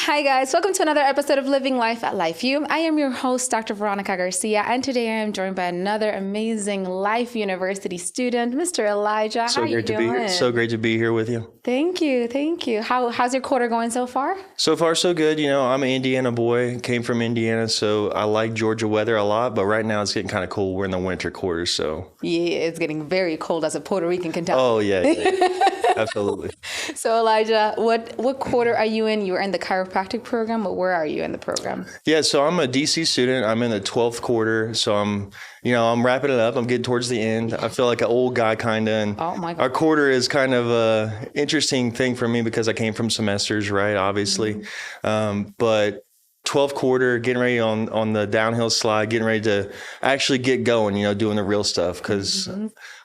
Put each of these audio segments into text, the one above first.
Hi guys, welcome to another episode of Living Life at LifeU. I am your host, Dr. Veronica Garcia, and today I am joined by another amazing Life University student, Mr. Elijah. So How you great to be doing? here. So great to be here with you. Thank you. How's your quarter going so far? So far, so good. You know, I'm an Indiana boy, came from Indiana, so I like Georgia weather a lot, but right now it's getting kind of cold. We're in the winter quarter, so. Yeah, it's getting very cold as a Puerto Rican can tell. Oh, yeah. Absolutely. So Elijah, what quarter are you in? You're in the chiropractic program, but where are you in the program? Yeah, so I'm a DC student. I'm in the 12th quarter, so I'm wrapping it up. I'm getting towards the end. I feel like an old guy kind of, and Oh my God. our quarter is kind of a interesting thing for me because I came from semesters, right, obviously. But 12th quarter, getting ready on the downhill slide, getting ready to actually get going, doing the real stuff because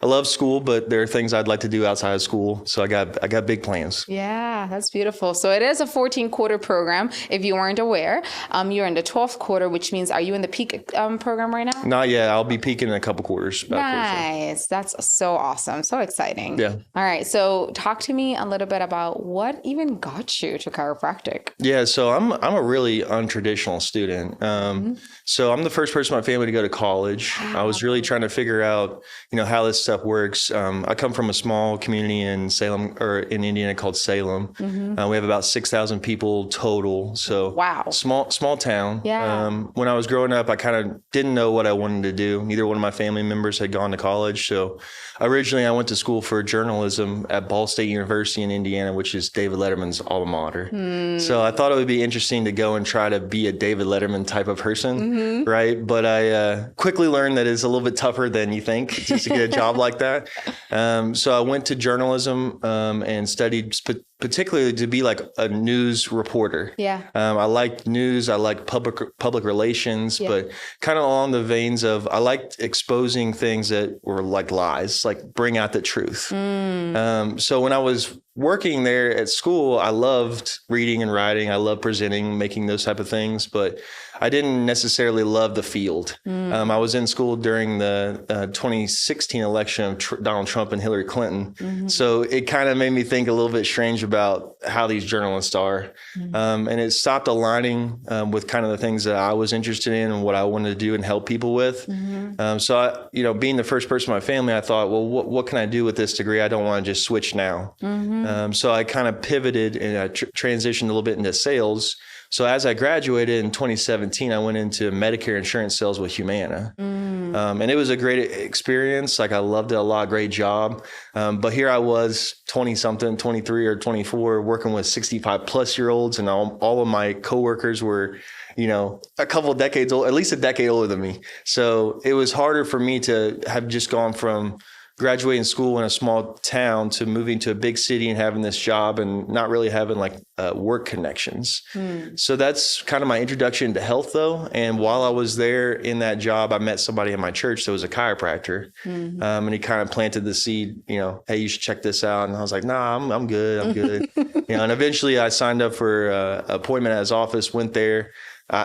I love school, but there are things I'd like to do outside of school. So I got big plans. Yeah, that's beautiful. So it is a 14-quarter program, if you weren't aware. You're in the 12th quarter, which means, are you in the peak program right now? Not yet. I'll be peaking in a couple quarters. Nice. That's so awesome. So exciting. Yeah. All right. So talk to me a little bit about what even got you to chiropractic. Yeah, so I'm a really untraditional student. So I'm the first person in my family to go to college. I was really trying to figure out, how this stuff works. I come from a small community in Salem, or in Indiana, called Salem. We have about 6,000 people total. So Wow. small town. Yeah. When I was growing up, I kind of didn't know what I wanted to do. Neither one of my family members had gone to college. So originally I went to school for journalism at Ball State University in Indiana, which is David Letterman's alma mater. So I thought it would be interesting to go and try to be a David Letterman type of person, right? But I quickly learned that it's a little bit tougher than you think just to get a job like that. So I went to journalism and studied particularly to be like a news reporter. Yeah. I liked news. I liked public relations, but kind of along the veins of I liked exposing things that were like lies, like bring out the truth. So when I was working there at school, I loved reading and writing. I loved presenting, making those type of things, but I didn't necessarily love the field. I was in school during the 2016 election of Donald Trump and Hillary Clinton. So it kind of made me think a little bit strange about how these journalists are. And it stopped aligning with kind of the things that I was interested in and what I wanted to do and help people with. So I, being the first person in my family, I thought, well, what can I do with this degree? I don't want to just switch now. So I kind of pivoted and I transitioned a little bit into sales. So as I graduated in 2017, I went into Medicare insurance sales with Humana. And it was a great experience. Like I loved it a lot, great job. But here I was 20 something, 23 or 24, working with 65 plus year olds. And all of my coworkers were, a couple of decades old, at least a decade older than me. So it was harder for me to have just gone from graduating school in a small town to moving to a big city and having this job and not really having work connections. So that's kind of my introduction to health though. And while I was there in that job, I met somebody in my church that was a chiropractor. And he kind of planted the seed, hey, you should check this out. And I was like, nah, I'm good. I'm good. And eventually I signed up for an appointment at his office, went there.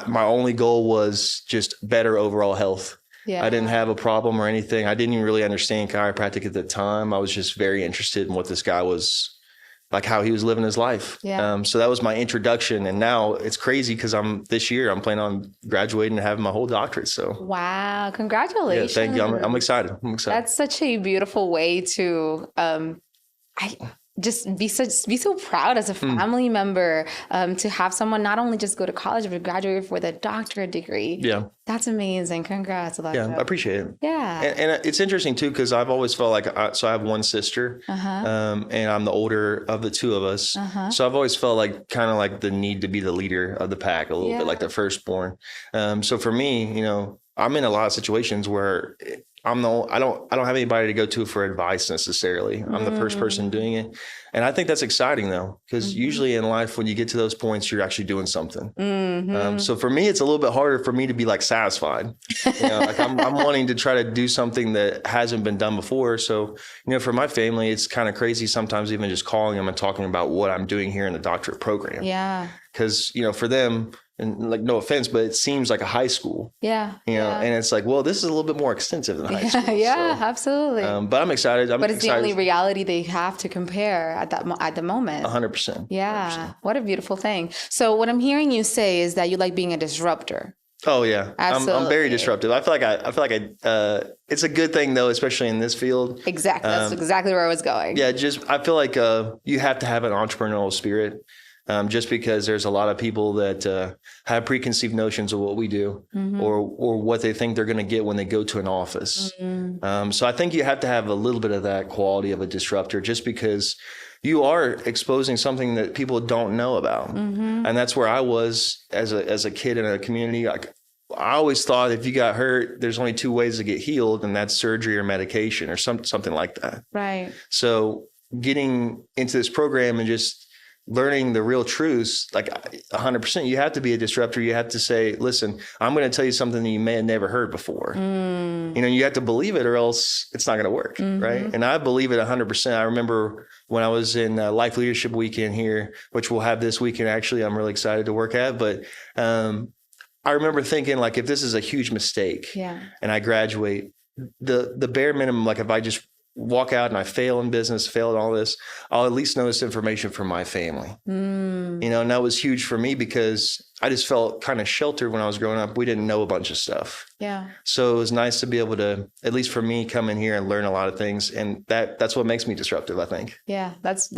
My only goal was just better overall health. Yeah. I didn't have a problem or anything. I didn't even really understand chiropractic at the time. I was just very interested in what this guy was, like how he was living his life. Yeah. So that was my introduction. And now it's crazy because this year I'm planning on graduating and having my whole doctorate. So Wow. Congratulations. yeah, thank you. I'm excited. That's such a beautiful way to, just be so proud as a family member to have someone not only just go to college but graduate with a doctorate degree. Yeah. That's amazing. Congrats, Elijah. Yeah, I appreciate it. Yeah. And it's interesting too, because I've always felt like, so I have one sister and I'm the older of the two of us. So I've always felt like kind of like the need to be the leader of the pack a little bit, like the firstborn. So for me, I'm in a lot of situations where I don't have anybody to go to for advice necessarily. I'm the first person doing it. And I think that's exciting though, because usually in life, when you get to those points, you're actually doing something. So for me, it's a little bit harder for me to be like satisfied. I'm wanting to try to do something that hasn't been done before. So, for my family, it's kind of crazy sometimes even just calling them and talking about what I'm doing here in the doctorate program. Yeah. Because, for them, and like, no offense, but it seems like a high school. Yeah. You know, and it's like, well, this is a little bit more extensive than high school. Yeah, so, absolutely. But I'm excited. But it's the only reality they have to compare at the moment. 100%. Yeah. 100%. What a beautiful thing. So what I'm hearing you say is that you like being a disruptor. Oh yeah, I'm very disruptive. I feel like it's a good thing though, especially in this field. Exactly, that's exactly where I was going. Yeah, I feel like you have to have an entrepreneurial spirit, just because there's a lot of people that have preconceived notions of what we do, or what they think they're going to get when they go to an office. So I think you have to have a little bit of that quality of a disruptor, just because you are exposing something that people don't know about. And that's where I was as a kid in a community. I always thought if you got hurt, there's only two ways to get healed, and that's surgery or medication or something like that. Right. So getting into this program and just learning the real truths, like 100%, you have to be a disruptor. You have to say, listen, I'm going to tell you something that you may have never heard before. You know, you have to believe it or else it's not going to work. Right. And I believe it 100%. I remember when I was in Life Leadership Weekend here, which we'll have this weekend, actually, I'm really excited to work at. But I remember thinking, like, if this is a huge mistake and I graduate, the bare minimum, like if I just walk out and I fail in business, fail at all this, I'll at least know this information from my family. You know, and that was huge for me because I just felt kind of sheltered when I was growing up. We didn't know a bunch of stuff. Yeah. So it was nice to be able to, at least for me, come in here and learn a lot of things. And that's what makes me disruptive, I think. Yeah, that's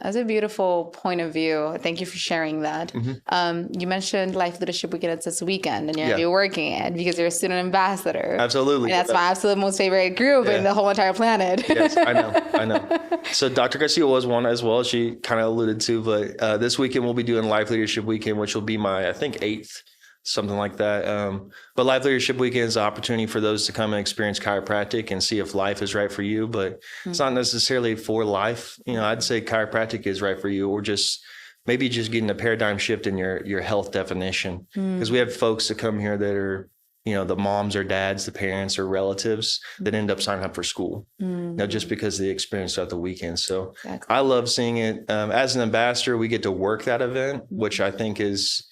a beautiful point of view. Thank you for sharing that. You mentioned Life Leadership Weekend. It's this weekend, and you're working it because you're a student ambassador. Absolutely. And that's my absolute most favorite group in the whole entire planet. Yes, I know. So Dr. Garcia was one as well, she kind of alluded to, but this weekend we'll be doing Life Leadership Weekend, which will be my, I think, 8th, something like that. But Life Leadership Weekend is an opportunity for those to come and experience chiropractic and see if life is right for you, but it's not necessarily for life. You know, I'd say chiropractic is right for you, or just maybe just getting a paradigm shift in your health definition. Because we have folks that come here that are, you know, the moms or dads, the parents or relatives that end up signing up for school, you know, just because of the experience throughout the weekend. So I love seeing it. As an ambassador, we get to work that event, which I think is,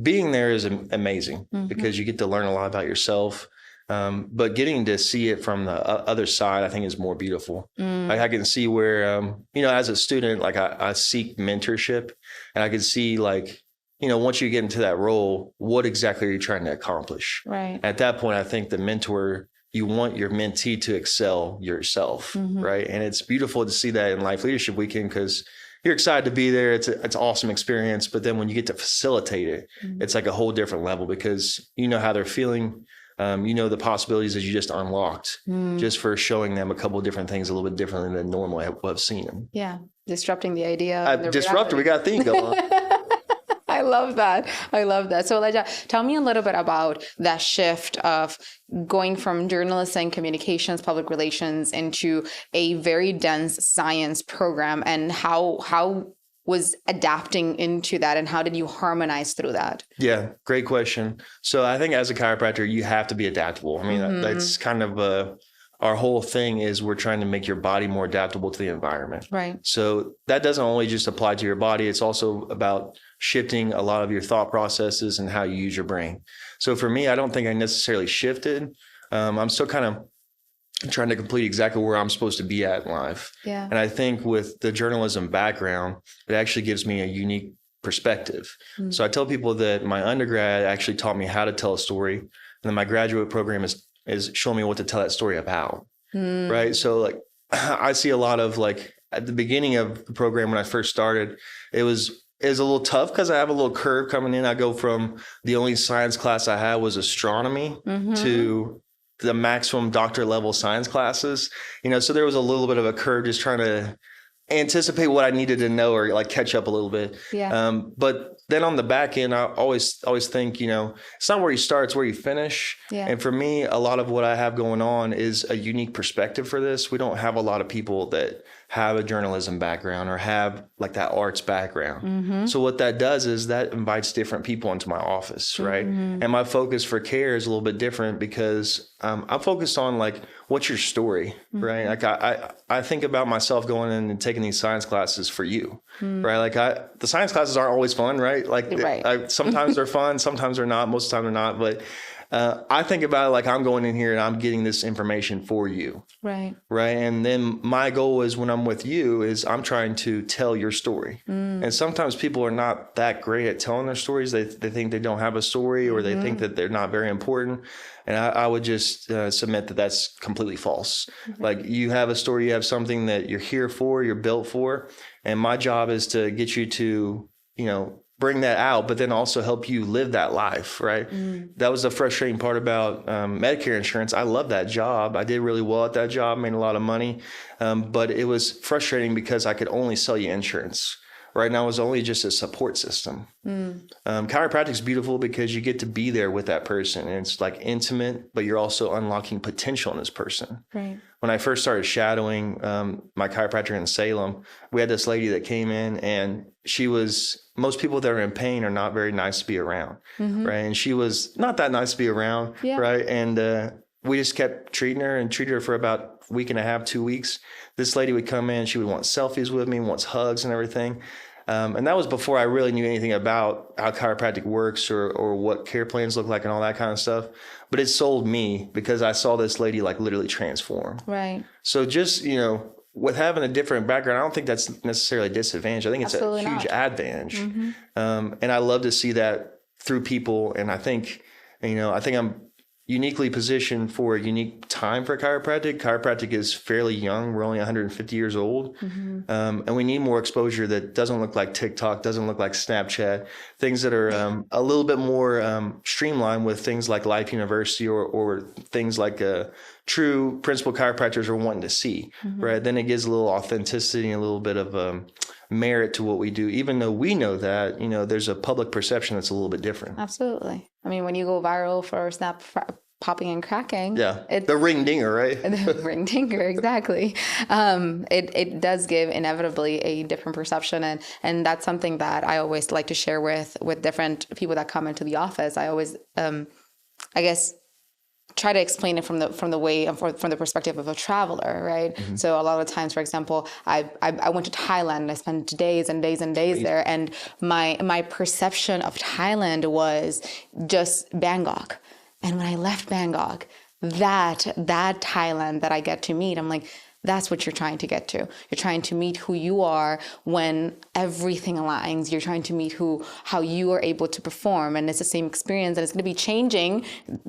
being there is amazing because you get to learn a lot about yourself. But getting to see it from the other side, I think, is more beautiful. Like I can see where, you know, as a student, like I seek mentorship, and I can see, like, you know, once you get into that role, what exactly are you trying to accomplish? Right. At that point, I think the mentor, you want your mentee to excel yourself, right? And it's beautiful to see that in Life Leadership Weekend because you're excited to be there. It's an awesome experience. But then when you get to facilitate it, it's like a whole different level because you know how they're feeling. You know, the possibilities that you just unlocked just for showing them a couple of different things a little bit differently than normally I've seen them. Yeah. Disrupting the idea. Disruptor. We got a theme going on. I love that. So Elijah, tell me a little bit about that shift of going from journalism and communications, public relations into a very dense science program, and how was adapting into that, and how did you harmonize through that? Yeah, great question. So I think as a chiropractor, you have to be adaptable. I mean, that's kind of our whole thing is we're trying to make your body more adaptable to the environment. Right. So that doesn't only just apply to your body. It's also about shifting a lot of your thought processes and how you use your brain. So for me, I don't think I necessarily shifted. I'm still kind of trying to complete exactly where I'm supposed to be at in life. Yeah. And I think with the journalism background, it actually gives me a unique perspective. So I tell people that my undergrad actually taught me how to tell a story. And then my graduate program is showing me what to tell that story about. Right. So like, I see a lot of, like, at the beginning of the program, when I first started, it was a little tough because I have a little curve coming in. I go from the only science class I had was astronomy to the maximum doctor level science classes, you know, so there was a little bit of a curve just trying to anticipate what I needed to know or like catch up a little bit. Yeah. But then on the back end, I always think, you know, it's not where you start, it's where you finish. Yeah. And for me, a lot of what I have going on is a unique perspective for this. We don't have a lot of people that have a journalism background or have like that arts background. So what that does is that invites different people into my office, right? And my focus for care is a little bit different because I'm focused on like, what's your story, right? Like I think about myself going in and taking these science classes for you, right? Like the science classes aren't always fun, right? Like sometimes they're fun, sometimes they're not, most of the time they're not, but I think about it like I'm going in here and I'm getting this information for you. Right. And then my goal is when I'm with you is I'm trying to tell your story. And sometimes people are not that great at telling their stories. They think they don't have a story or they think that they're not very important. And I would just submit that that's completely false. Like you have a story, you have something that you're here for, you're built for. And my job is to get you to, bring that out, but then also help you live that life, right? That was the frustrating part about Medicare insurance. I love that job. I did really well at that job, made a lot of money, but it was frustrating because I could only sell you insurance. Right now, it was only just a support system. Chiropractic is beautiful because you get to be there with that person. And it's like intimate, but you're also unlocking potential in this person. Right. When I first started shadowing my chiropractor in Salem, we had this lady that came in and most people that are in pain are not very nice to be around. Right. And she was not that nice to be around. Yeah. Right. And we just kept treating her for about a week and a half, 2 weeks. This lady would come in, she would want selfies with me, wants hugs and everything. And that was before I really knew anything about how chiropractic works or what care plans look like and all that kind of stuff. But it sold me because I saw this lady like literally transform. Right. So just, with having a different background, I don't think that's necessarily a disadvantage. I think it's Absolutely a huge advantage. And I love to see that through people. And I think I'm uniquely positioned for a unique time for chiropractic. Chiropractic is fairly young. We're only 150 years old. And we need more exposure that doesn't look like TikTok, doesn't look like Snapchat, things that are a little bit more streamlined with things like Life University or things like true principal chiropractors are wanting to see, right? Then it gives a little authenticity and a little bit of merit to what we do, even though we know that, there's a public perception that's a little bit different. Absolutely. I mean, when you go viral for snap popping and cracking. Yeah. The ring dinger, right? The ring dinger, exactly. It does give inevitably a different perception. And that's something that I always like to share with different people that come into the office. I always, try to explain it from the perspective of a traveler, right? So a lot of times, for example, I went to Thailand and I spent days and days and days there, and my perception of Thailand was just Bangkok. And when I left Bangkok, that Thailand that I get to meet, I'm like, that's what you're trying to get to. You're trying to meet who you are when everything aligns. You're trying to meet how you are able to perform. And it's the same experience, and it's going to be changing,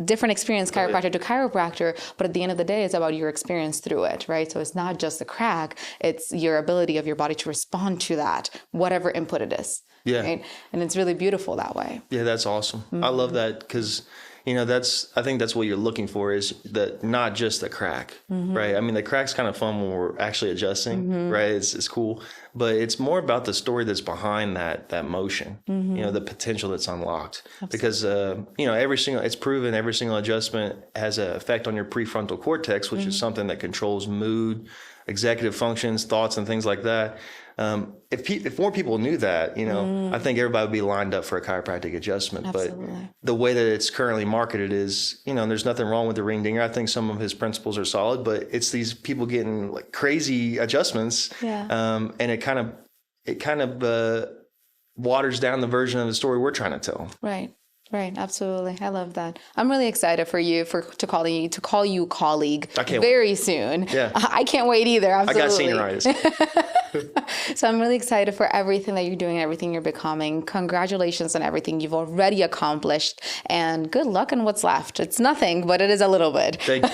different experience, chiropractor to chiropractor. But at the end of the day, it's about your experience through it, right? So it's not just the crack, it's your ability of your body to respond to that, whatever input it is. Yeah. Right? And it's really beautiful that way. Yeah, that's awesome. I love that because I think that's what you're looking for is that not just the crack, right? I mean, the crack's kind of fun when we're actually adjusting, right? It's cool, but it's more about the story that's behind that motion, the potential that's unlocked. Absolutely. Because, it's proven every single adjustment has an effect on your prefrontal cortex, which is something that controls mood, executive functions, thoughts, and things like that. If more people knew that, I think everybody would be lined up for a chiropractic adjustment. Absolutely. But the way that it's currently marketed is, there's nothing wrong with the ring dinger. I think some of his principles are solid, but it's these people getting like crazy adjustments. Yeah. And it kind of waters down the version of the story we're trying to tell. Right. Right. Absolutely. I love that. I'm really excited for you to call you colleague very soon. Yeah. I can't wait either. Absolutely. I got senioritis. So I'm really excited for everything that you're doing, everything you're becoming. Congratulations on everything you've already accomplished, and good luck on what's left. It's nothing, but it is a little bit. Thank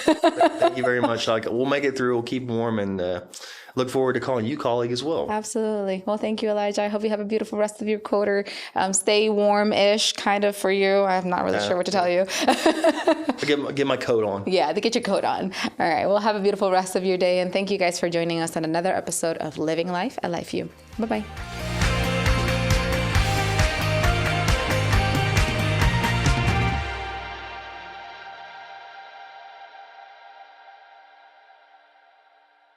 you very much. We'll make it through. We'll keep warm and look forward to calling you colleague as well. Absolutely. Well, thank you, Elijah. I hope you have a beautiful rest of your quarter. Stay warm-ish kind of for you. I'm not really sure what to tell you. Get my coat on. Yeah, get your coat on. All right. Well, have a beautiful rest of your day. And thank you guys for joining us on another episode of Living Life at LifeU. Bye-bye.